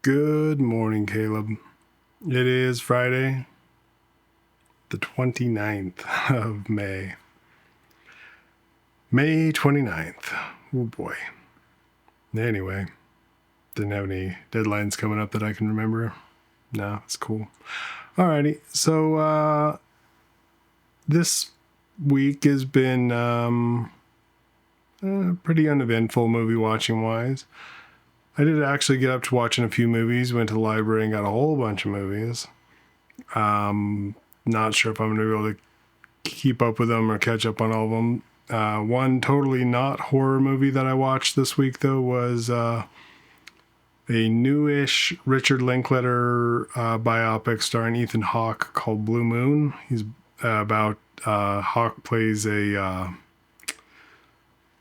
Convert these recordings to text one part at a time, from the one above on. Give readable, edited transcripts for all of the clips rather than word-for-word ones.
Good morning, Caleb. It is Friday, the 29th of May. May 29th. Oh boy. Anyway, didn't have any deadlines coming up that I can remember. No, it's cool. Alrighty, so this week has been pretty uneventful movie watching wise. I did actually get up to watching a few movies, went to the library and got a whole bunch of movies. Not sure if I'm going to be able to keep up with them or catch up on all of them. One totally not horror movie that I watched this week, though, was a newish Richard Linklater biopic starring Ethan Hawke called Blue Moon. He's about Hawke plays a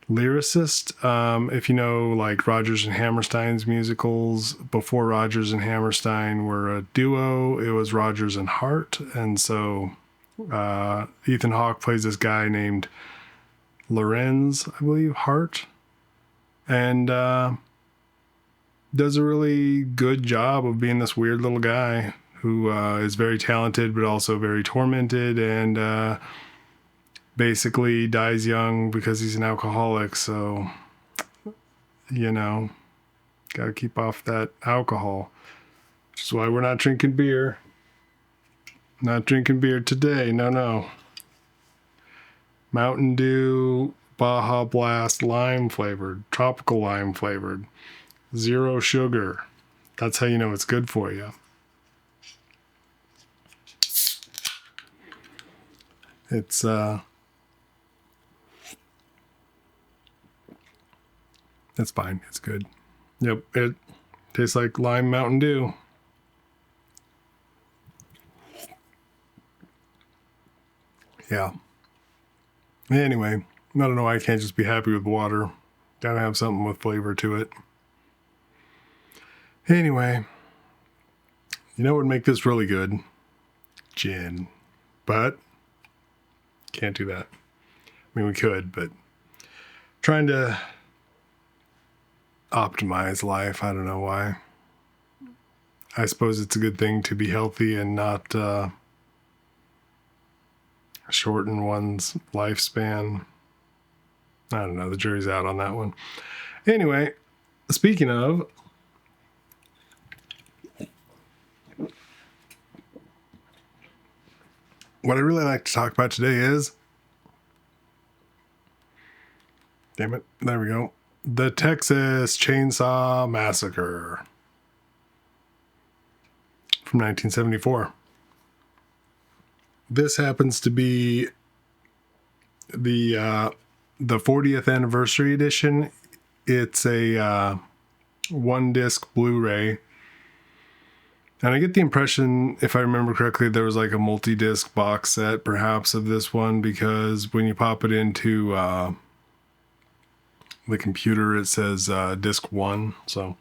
lyricist. If you know, like Rodgers and Hammerstein's musicals, before Rodgers and Hammerstein were a duo, it was Rodgers and Hart. And so Ethan Hawke plays this guy named Lorenz, I believe, Hart. And does a really good job of being this weird little guy who is very talented, but also very tormented, and basically dies young because he's an alcoholic. So, gotta keep off that alcohol, which is why we're not drinking beer. Not drinking beer today. No. Mountain Dew, Baja Blast, lime flavored, tropical lime flavored, 0 sugar. That's how you know it's good for you. It's fine. It's good. Yep, it tastes like lime Mountain Dew. Yeah. Anyway, I don't know why I can't just be happy with water. Gotta have something with flavor to it. Anyway, you know what would make this really good? Gin. But can't do that. I mean, we could, but trying to optimize life. I don't know why. I suppose it's a good thing to be healthy and not shorten one's lifespan. I don't know. The jury's out on that one. Anyway, speaking of, what I really like to talk about today is, damn it, there we go, the Texas Chainsaw Massacre from 1974. This happens to be the 40th anniversary edition. It's a 1-disc Blu-ray. And I get the impression, if I remember correctly, there was like a multi-disc box set perhaps of this one, because when you pop it into the computer, it says disc 1. So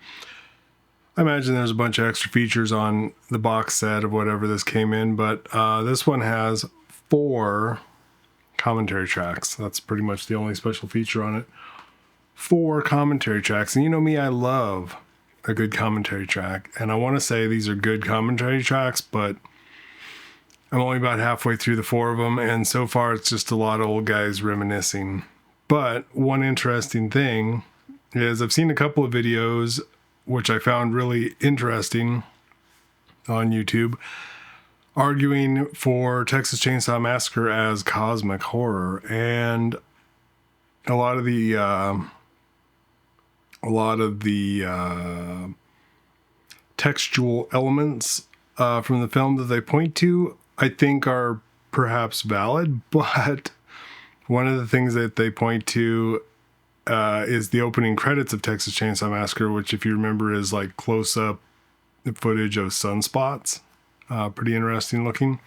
I imagine there's a bunch of extra features on the box set of whatever this came in, but this one has 4 commentary tracks. That's pretty much the only special feature on it. 4 commentary tracks. And you know me, I love a good commentary track. And I want to say these are good commentary tracks, but I'm only about halfway through the 4 of them, and so far it's just a lot of old guys reminiscing. But one interesting thing is I've seen a couple of videos which I found really interesting on YouTube, arguing for Texas Chainsaw Massacre as cosmic horror. And a lot of the textual elements from the film that they point to, I think, are perhaps valid, but one of the things that they point to is the opening credits of Texas Chainsaw Massacre, which, if you remember, is like close-up footage of sunspots. Pretty interesting looking,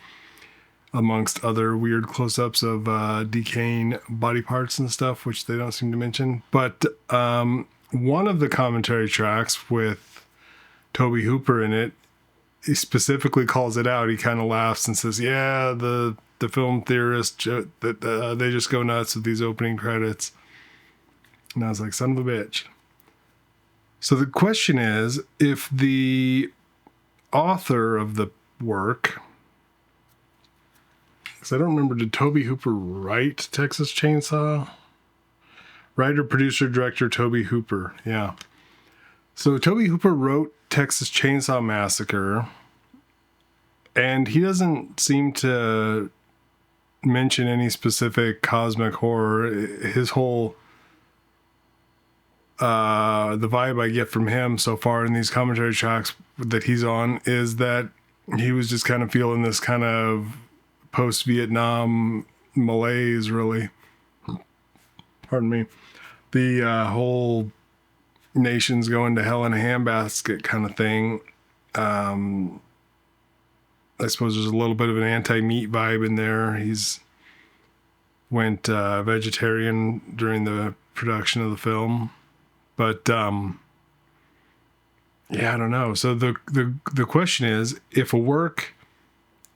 amongst other weird close-ups of decaying body parts and stuff, which they don't seem to mention. But one of the commentary tracks with Toby Hooper in it, he specifically calls it out. He kind of laughs and says, yeah, the film theorists, they just go nuts with these opening credits. And I was like, son of a bitch. So the question is, if the author of the work, because I don't remember, did Tobe Hooper write Texas Chainsaw? Writer, producer, director, Tobe Hooper. Yeah. So Tobe Hooper wrote Texas Chainsaw Massacre, and he doesn't seem to mention any specific cosmic horror. His whole the vibe I get from him so far in these commentary tracks that he's on is that he was just kind of feeling this kind of post-Vietnam malaise, really. Pardon me. The whole nation's going to hell in a handbasket kind of thing. I suppose there's a little bit of an anti-meat vibe in there. He's went vegetarian during the production of the film. But, yeah, I don't know. So the question is, if a work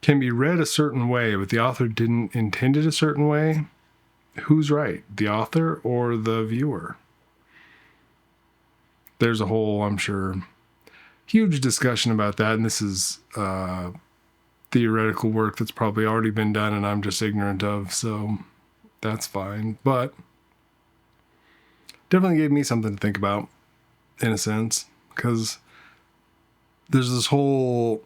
can be read a certain way, but the author didn't intend it a certain way, who's right, the author or the viewer? There's a whole, I'm sure, huge discussion about that. And this is theoretical work that's probably already been done and I'm just ignorant of. So that's fine. But definitely gave me something to think about, in a sense, because there's this whole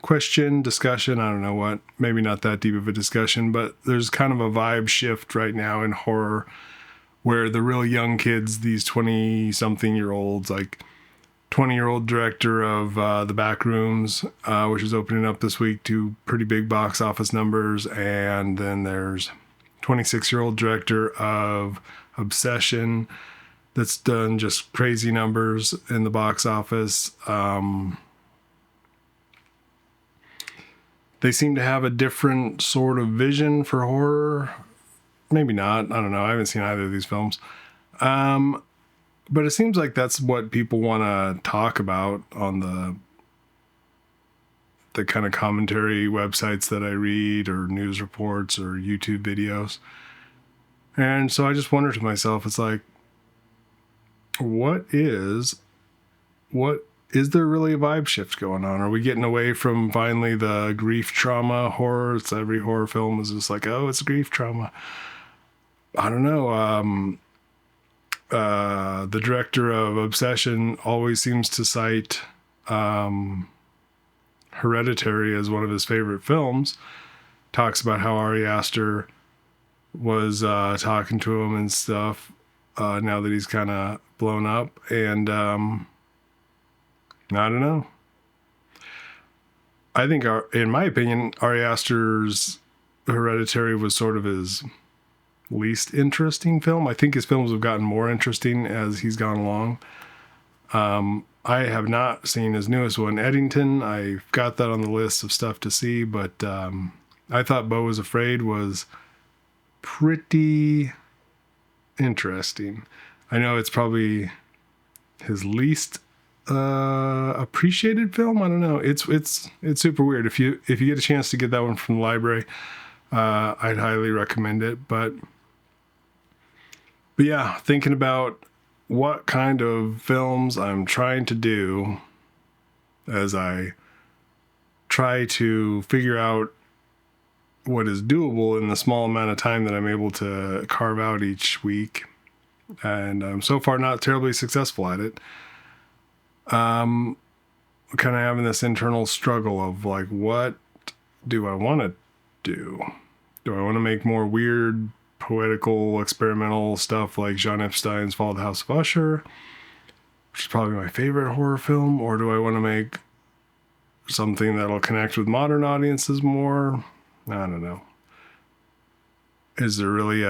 question, discussion, I don't know what, maybe not that deep of a discussion, but there's kind of a vibe shift right now in horror where the real young kids, these 20-something-year-olds, like 20-year-old director of the Backrooms, which is opening up this week to pretty big box office numbers, and then there's 26-year-old director of Obsession that's done just crazy numbers in the box office. They seem to have a different sort of vision for horror. Maybe not. I don't know. I haven't seen either of these films. But it seems like that's what people want to talk about on the kind of commentary websites that I read, or news reports, or YouTube videos. And so I just wonder to myself, it's like, what is there really a vibe shift going on? Are we getting away from finally the grief trauma horror? It's every horror film is just like, oh, it's grief trauma. I don't know. The director of Obsession always seems to cite Hereditary as one of his favorite films. Talks about how Ari Aster was talking to him and stuff now that he's kind of blown up. And I don't know. I think, in my opinion, Ari Aster's Hereditary was sort of his least interesting film. I think his films have gotten more interesting as he's gone along. I have not seen his newest one, Eddington. I've got that on the list of stuff to see, but I thought Beau Was Afraid was pretty interesting. I know it's probably his least appreciated film. I don't know. It's super weird. If you get a chance to get that one from the library, I'd highly recommend it. But yeah, thinking about what kind of films I'm trying to do as I try to figure out what is doable in the small amount of time that I'm able to carve out each week. And I'm so far not terribly successful at it. Kind of having this internal struggle of like, what do I want to do? Do I want to make more weird, poetical, experimental stuff like Jean Epstein's Fall of the House of Usher, which is probably my favorite horror film? Or do I want to make something that'll connect with modern audiences more? I don't know. Is there really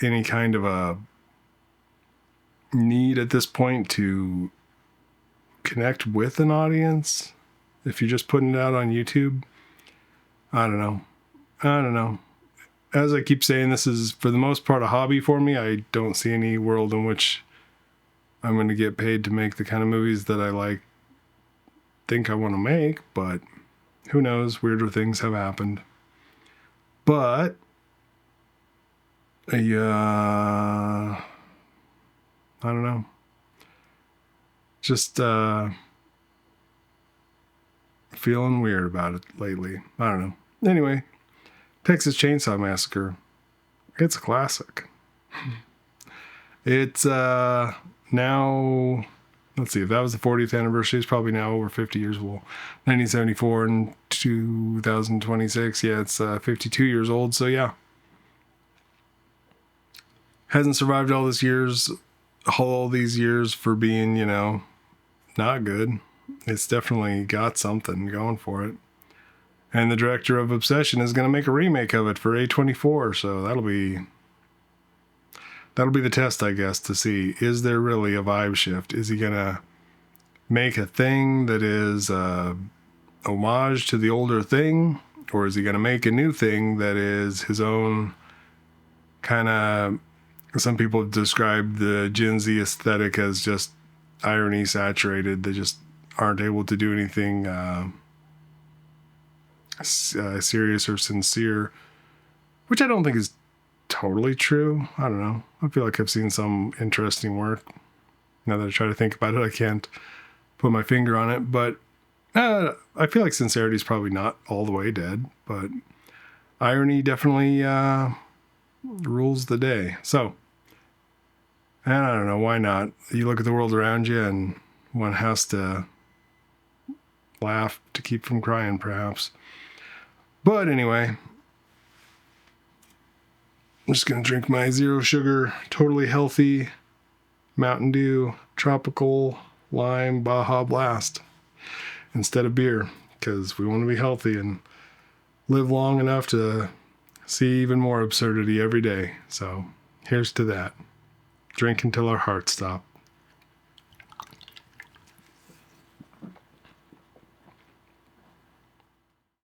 any kind of a need at this point to connect with an audience if you're just putting it out on YouTube? I don't know. As I keep saying, this is for the most part a hobby for me. I don't see any world in which I'm going to get paid to make the kind of movies that I think I want to make, but who knows? Weirder things have happened. But I don't know. Just feeling weird about it lately. I don't know. Anyway, Texas Chainsaw Massacre. It's a classic. It's now, let's see, if that was the 40th anniversary, it's probably now over 50 years old. 1974 and 2026. Yeah, it's 52 years old. So yeah. Hasn't survived all these years for being, not good. It's definitely got something going for it. And the director of Obsession is going to make a remake of it for A24, so that'll be the test, I guess, to see, is there really a vibe shift? Is he going to make a thing that is homage to the older thing, or is he going to make a new thing that is his own kind of, some people describe the Gen Z aesthetic as just irony saturated. They just aren't able to do anything serious or sincere, which I don't think is totally true. I don't know. I feel like I've seen some interesting work. Now that I try to think about it, I can't put my finger on it, but I feel like sincerity is probably not all the way dead, but irony definitely rules the day. So, and I don't know, why not? You look at the world around you and one has to laugh to keep from crying, perhaps. But anyway, I'm just going to drink my zero sugar, totally healthy Mountain Dew tropical lime Baja Blast instead of beer, because we want to be healthy and live long enough to see even more absurdity every day. So here's to that. Drink until our hearts stop.